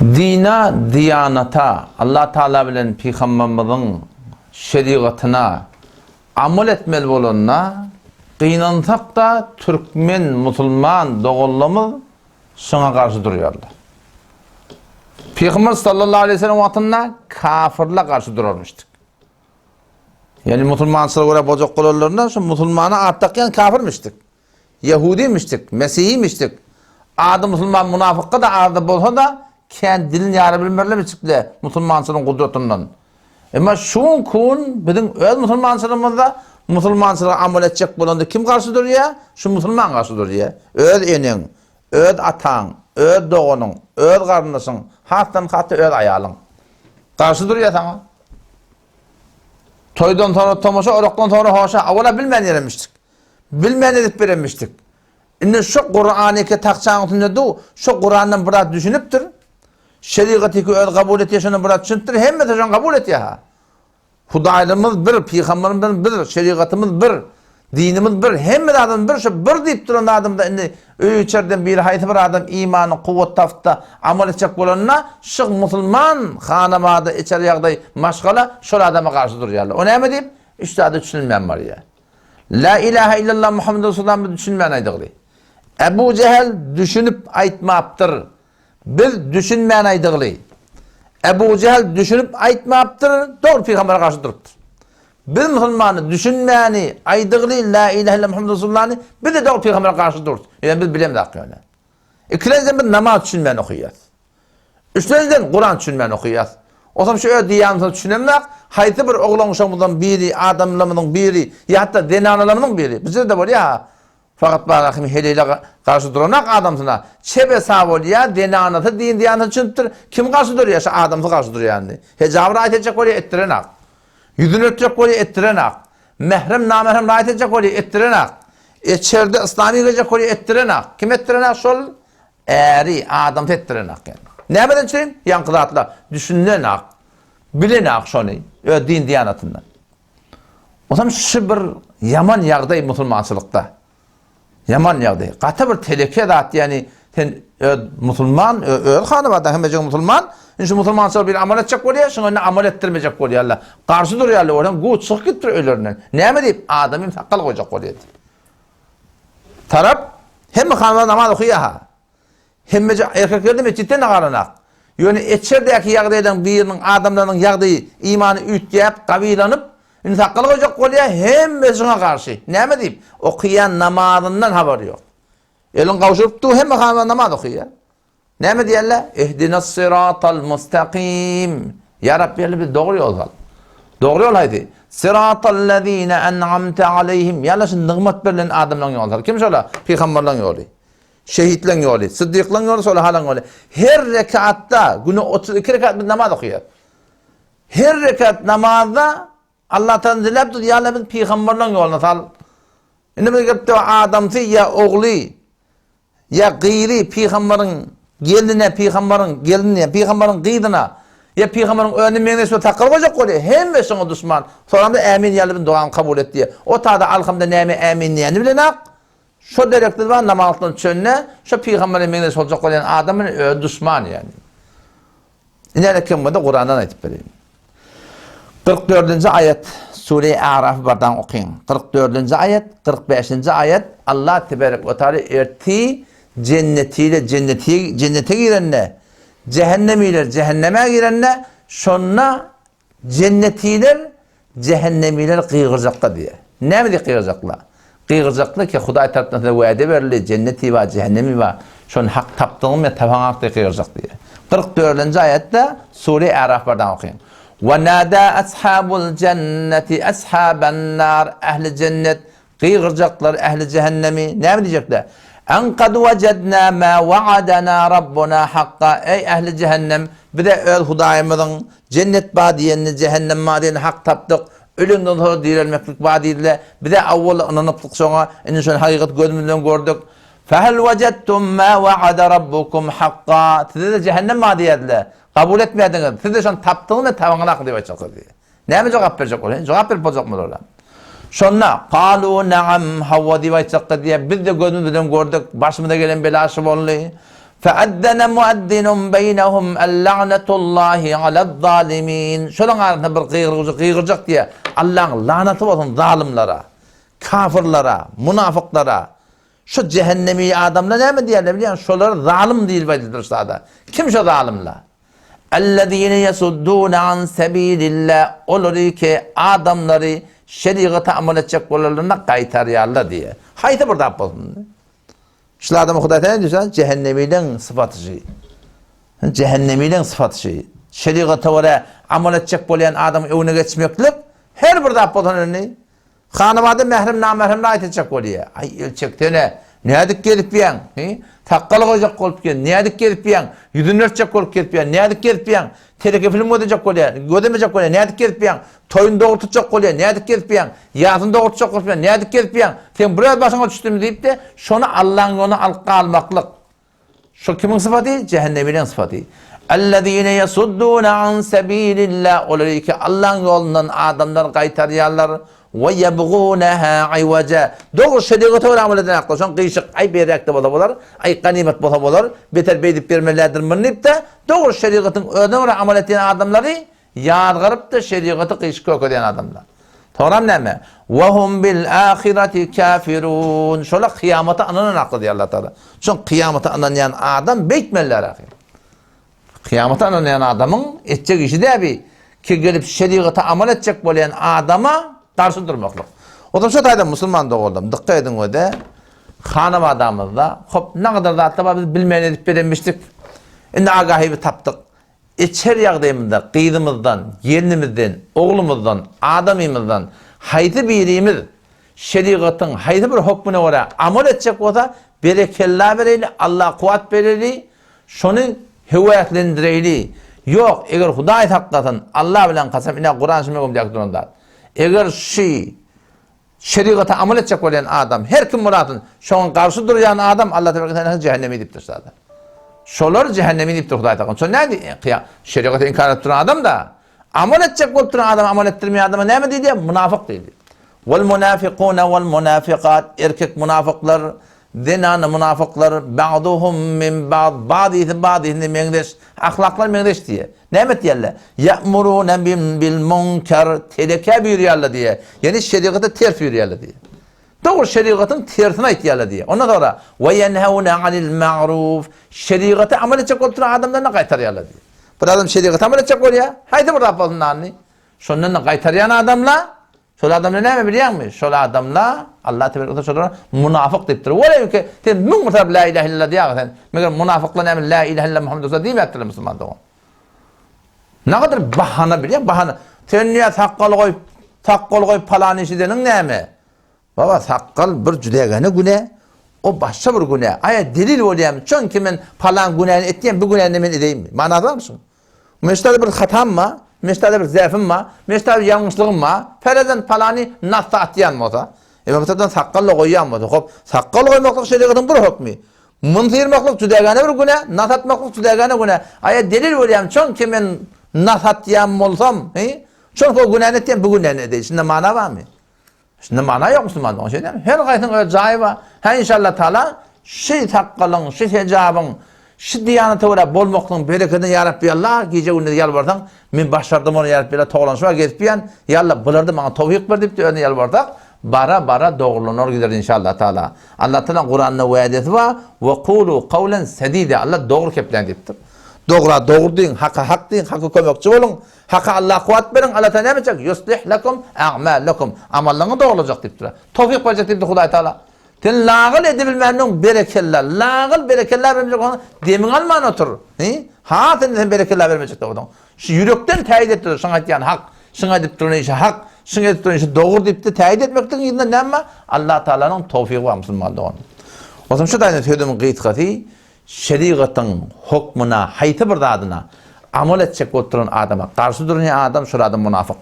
Dina, diyanata, Allah Teala bilen Peygamberimizin şeriatına amel etmeli bolanna kıynansak da Türkmen, Musulman doğullamız şuna karşı duruyorlar. Peygamber sallallahu aleyhi ve sellem vaktında kafirle karşı durarmıştık. Yani Musulmançılığa göre bozuk kollarından şu Musulmana arttakken kafirmiştik. Yahudiymiştik, Mesihiymiştik. Adı Musulman münafıkka da adı bolsa da kendi dilini yarı bilmerlemiştik de Musulmançılığın kudretinden. Ama şu kun bizim öz Musulmançılığımızda Musulmançılığa amel edecek bulundu. Kim karşı duruyor? Şu Musulman karşı duruyor. Öz enin, öz atan, öz doğunun, öz kardeşin, hatta öz ayalın. Karşı duruyor sana. Toydan sonra tomoşa, oraktan sonra hoşa. Avvala bilmeyen yeremiştik. Bilmeyen edip veremiştik. Şimdi şu Kur'an-ı takçağın üstünde du, şu Kur'an'dan biraz düşünüptür. Şeriatı öz kabul et yaşını biraz düşünüptür. Hem de şu kabul et ya. Hudaylığımız bir, Peygamberimiz bir, şeriatımız bir, dinimiz bir. Hem de adam bir, şu bir deyip duran adam da indi. Içeriden bir hayatı bir adam imanı, kuvvet tafta amel edecek olanına şu Musulman hanımada içeri yağday maşgala şu adama karşı duruyorlar. O ne mi deyip? İşte adı düşünülmeyen var ya. La ilahe illallah Muhammed Resulullah'ı düşünmeyen aydıglı. Ebu Cehel düşünüp aytmaptır. Biz düşünmeyen aydıglı. Ebu Cehel düşünüp aytmaptır. Doğru Peygamber'e karşı duruptur. Biz Müslümanı düşünmeyeni aydıglı la ilahe illallah Muhammed Resulullah'ı bir de doğru Peygamber'e karşı durur. Yani biz bilemedik hakkı öyle. İkinciden biz namaz düşünmeyen okuyacağız. Üçüncüden Kur'an düşünmeyen okuyacağız. O zaman şöyle diyanımızı düşünemedik. Haydi bir oğlan uşağımızdan biri, adamlarımızdan biri, ya hatta denanalarımızdan biri. Bizde de var ya, fakat barakım heleyle karşı duranak adamsına. Çebe sağ ol ya, denanatı, din diyanatı çünkü kim karşı duruyor? İşte adamsı karşı duruyor yani. Hecabı rahat edecek oraya ettirenak. Yüzünü örtecek oraya ettirenak. Mehrem, namehrem rahat edecek oraya ettirenak. İçeride İslami gelecek oraya ettirenak. Kim ettirenak? Şol eri, adamsı ettirenak yani. Ne beden çeyim? Yankılatla düşünülenak. Bilenak şunu. Din diyanatından. O zaman şu bir yaman yağday Musulmançılıkta. Yaman yağday. Katı bir teleke dağıt yani Musulman, öl hanıma da hemecek Musulman. Şu Musulmançılık bir amel edecek oluyor, şunu amel ettirmeyecek oluyor Allah. Karşı duruyor Allah, oradan güç sık gittir ölüründen. Ne mi deyip? Adamın sakal koyacak oluyor. Taraf, hem hanıma namaz okuyor ha. Hem erkekler de cidden ağırlanak. Yani içerideki yağdaydan birinin adamlarının yağdayı imanı ütleyip, kavilanıp, sakal koyacak oluyor hem mesuna karşı. Ne mi deyip? Okuyan namazından haberi yok. Elin kavuşup du hem hanıma namaz okuyor. Ne mi diyorlar? İhdinas sıratal mustakim. Ya Rabbi bir doğru yol al. Doğru yol haydi. Sıratal lezine en'amte aleyhim. Ya Allah şimdi nıgmat verilen adamların yolu. Kim söyle? Peygamberlerin yolu. Şehitlerin yolu. Sıddıkların yolu, solihaların yolu. Her rekatta, günü 32 rekat bir namaz okuyor. Her rekat namazda Allah'tan dilep tut. Ya Allah bir peygamberlerin yoluna sal. Şimdi bir gepte adamsı ya oğlu ya gıyri peygamberin geline, peygamberin gıydına, ya peygamberin önüne menesi takıl olacak oluyor. Hem ve sana düşman. Sonra da emin yalıbın duanı kabul et diye. O tada alhamda neyme emin diyeni bilenak. Şu direktir var namazın çönüne, şu peygamberin menesi olacak olan adamın düşman yani. İnele kim bu da Kur'an'dan ayetip vereyim. 44. ayet Sure-i A'raf bardan okuyun. 44. ayet, 45. ayet Allah tebarek ve teala erti cennete girenle, cehennemiler cehenneme girenle, şonna cennetiler cehennemiler kıyıracakla diye. Ne mi diye kıyıracakla? Kıyıracakla ki Huday tarafından da vaade verildi, cenneti var, cehennemi var. Şon hak taptığım ve tafanak diye kıyıracak diye. 44. ayette Sure-i A'raf'dan okuyun. وَنَادَا أَصْحَابُ الْجَنَّةِ أَصْحَابَ النَّارِ Ehli cennet kıyıracaklar, ehli cehennemi. Ne mi diyecekler? En kad vecedna ma vaadana rabbuna hakka. Ey ehli cehennem, bir de öl Hudayımızın cennet badiyenini, cehennem badiyenini hak taptık. Ölümden sonra dirilmeklik badiyle, bir de avval inanıptık sonra, inşallah hakikat gözümüzden gördük. Fehel vecettum ma vaada rabbukum hakka. Size de cehennem badiyediler. Kabul etmeyediniz. Siz de şu an taptığını ve tavanına diye açıkladı diye. Ne mi cevap verecek olur? Cevap verip olacak mı orada? Sonra kalu na'am Havva diye açıkladı diye biz de gözümüzden gördük. Başımıza gelen belası oldu. فَأَدَّنَ مُؤَدِّنٌ بَيْنَهُمْ اللَّعْنَةُ اللّٰهِ عَلَى الظَّالِمِينَ. Şolan arasında bir kıyırcak diye Allah'ın laneti olsun zalimlara, kafirlara, münafıklara. Şu cehennemi adamlar ne mi diyorlar biliyor musun? Şolara zalim değil bayıldır sada. Kim şu zalimler? اَلَّذ۪ينَ يَسُدُّونَ عَنْ سَب۪يلِ اللّٰهِ. Olur ki adamları şeriata amal edecek olanlarına kaytarıyarlar diye. Haydi burada yapalım. Şu adamı Hudayta ne diyorsan? Cehennemiyle sıfatı şey. Cehennemiyle sıfatı şey. Şeriata oraya amal edecek olan adam evine geçmeklik her burada yapalım örneği. Hanımada mehrem namehremle ait edecek oluyor. Ay ölçekte ne edik gelip yiyen? Takkalı koyacak olup yiyen. Ne edik gelip yiyen? Yüzünü örtecek olup gelip yiyen. Ne edik gelip yiyen? Teleke film ödeyecek oluyor. Ödemeyecek oluyor. Ne edik gelip yiyen? Toyunu doğurtacak oluyor. Ne edik gelip yiyen? Yazını doğurtacak olup yiyen. Ne edik gelip yiyen? Sen buraya başına düştüm deyip de şunu Allah'ın onu alqa almaklık. Şu kimin sıfatı? Cehenneminin sıfatı. اَلَّذ۪ينَ يَسُدُّونَ عَنْ سَب۪يلِ اللّٰهِ. Olur ki Allah'ın yolundan adamlar kaytarıyarlar. وَيَبْغُونَهَا عِوَجَا. Doğru şeriata öyle amel eden akla. Son kıyışık ay beyrekte bolar, ay ganimet bolar, beter beydip vermelerdir mırnip de doğru şeriatın öyle amel eden adamları yadgarıp da şeriatı kıyışık yok eden adamlar. Toram ne mi? وَهُمْ بِالْآخِرَةِ كَافِرُونَ. Şöyle kıyamata ananan aklı diyor Allah Teala. Çünkü kıyamata ananan adam beytmeller ahir. Kıyamata ananan adamın edecek işi de bir ki gelip şeriata amel edecek olan adama karşı durmaklık. O da şu tayda Müslüman da oldum. Dikkat edin o da. Hanım adamımızda. Hop ne kadar da hatta biz bilmeyen edip verilmiştik. Şimdi agahibi taptık. İçer yağdayımızda kıydımızdan, yeğenimizden, oğlumuzdan, adamımızdan haydi birimiz şeriatın haydi bir hükmüne oraya amel edecek olsa berekellah vereyli, Allah kuvvet vereyli, şunu hüviyetlendireyli. Yok eğer Hudayt hakikaten Allah bilen kasem ina Kur'an sümeyim diye durumda. Eğer şeriata amel edecek olan adam, her kim muradın şu an karşı duran adam Allah Teala cehennemi diptir zaten. Şolar cehennemi diptir Hudayt hakikaten. Sonra ne diyor? Şeriata inkar ettiren adam da amel edecek olan adam amel ettirmeyen adama ne mi diyor? Münafık diyor. Vel munafiqun vel munafiqat. Erkek münafıklar, dinanı münafıklar, ba'duhum min ba'dihim mendeş, ahlaklar mendeş diye. Ne mi diyorlar? Ya'muruna bil munkar, teleke buyuruyorlar diye. Yani şeriatı ters buyuruyorlar diye. Doğru şeriatın tersine itiyorlar diye. Ondan sonra ve yenhevne anil ma'ruf. Şeriatı amel edecek olan adamlarına kaytarıyorlar diye. Bu adam şeriatı amel edecek oluyor. Haydi burada yapalım anne. Şundan kaytarıyan adamla şöyle adamla ne mi biliyor musun? Şöyle adamla Allah Teala şöyle münafık deyiptir. Öyle ki sen mümkün la ilahe illallah diye meğer münafıkla ne mi la ilahe illallah Muhammed Resulullah değil mi ettiler Müslüman da o. Ne kadar bahane biliyor musun? Bahane. Sen niye takkal koy falan işi denin ne mi? Baba takkal bir cüdegane güne. O başka bir güne. Aya delil olayım. Çünkü ben falan günahını ettiğim bu günahını ben edeyim mi? Manada mısın? Mesela bir hatam mı? Mesela bir zayıfım mı? Mesela bir yanlışlığım mı? Fereden falanı nasıl atyan mı o da? Mesela takkalla koyuyan mı? Hop, takkal koymaklık şeriatın bir hükmü. Mıntıyırmaklık cüdegane bir güne, nas atmaklık cüdegane güne. Aya delil olayım. Çünkü ben nas atyan olsam, çünkü o günahını ettiğim bu günahını edeyim. Şimdi mana var mı? Şimdi mana yok Müslüman'da o şey değil mi? Her gayetin öyle cahil var. Ha inşallah Teala şu takkalın, şu hecabın, şu diyanete öyle bolmaklı'nın bereketini ya Rabbi Allah gece günde yalvardan min başardım onu ya Rabbi Allah toğlan şuna getpiyen ya Allah bulardı bana tevfik ver deyip de öyle yalvardak bara doğrulunur gider inşallah Teala. Allah Teala Kur'an'da vaadeti var ve kulu kavlen sedide Allah doğru keplen deyiptir. Doğru deyin, hak deyin, hakkı kömekçi olun. Hakkı Allah kuvvet verin, Allah Teala ne yapacak? Yuslih lekum a'malakum. Amallarını doğru olacak deyiptir. Tevfik verecek deyiptir Huday Teala. Sen lağıl edebilmenin berekeller, lağıl berekeller vermeyecek onu demin alman otur. Ha sen berekeller vermeyecek de onu. Şu yürekten teyit ettir, şuna diyen hak, şuna deyip durun işi hak, şuna deyip durun işi doğru deyip de teyit etmekten yerinde ne ama Allah Teala'nın tevfiki var Müslüman'da onu. O zaman şu da söyledim gıytkati, şeriatın hukmuna, hayti bir adına amel edecek oturan adama, karşı duran adam, şu adam münafık,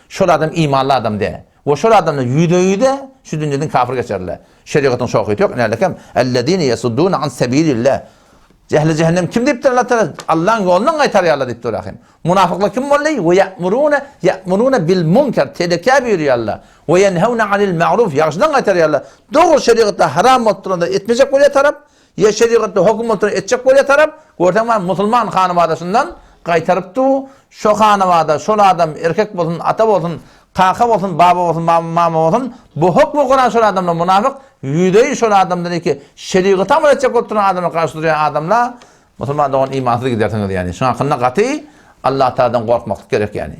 şu adam imanlı adam de. O şu adamla yüde şu dünyadan kafir geçerler. Şeriatın şokuydu yok. Nerelekem? اَلَّذ۪ينَ يَسُدُّونَ عَنْ سَب۪يلِ اللّٰهِ. Cehennem kim deyiptir Allah Teala? Allah'ın yolundan kaytarıyarlar deyiptir rahim. Münafıklar kim vallahi? وَيَأْمُرُونَ بِالْمُنْكَرِ Teleke buyuruyor Allah. وَيَنْهَوْنَ عَنِ الْمَعْرُوفِ Yaxşıdan kaytarıyarlar. Doğru şeriatta haram oturanda etmeyecek böyle taraf. Ya şeriatda hukumatını etçek bolýar tarap, görtäňmi musulman hanybadasından gaýtarypdy. Şo hanybada şol adam erkek bolsun, ata bolsun, kaka bolsun, baba bolsun, mama bolsun, bu hukmu Kur'an şol adamlar münafık, yüdeyi şol adamlar ki şeriatı amal etçek oturan adamlar karşı duran adamlar musulman doğan imansız gidersin yani. Şuna hakkında katı Allah Teala'dan korkmak gerek yani.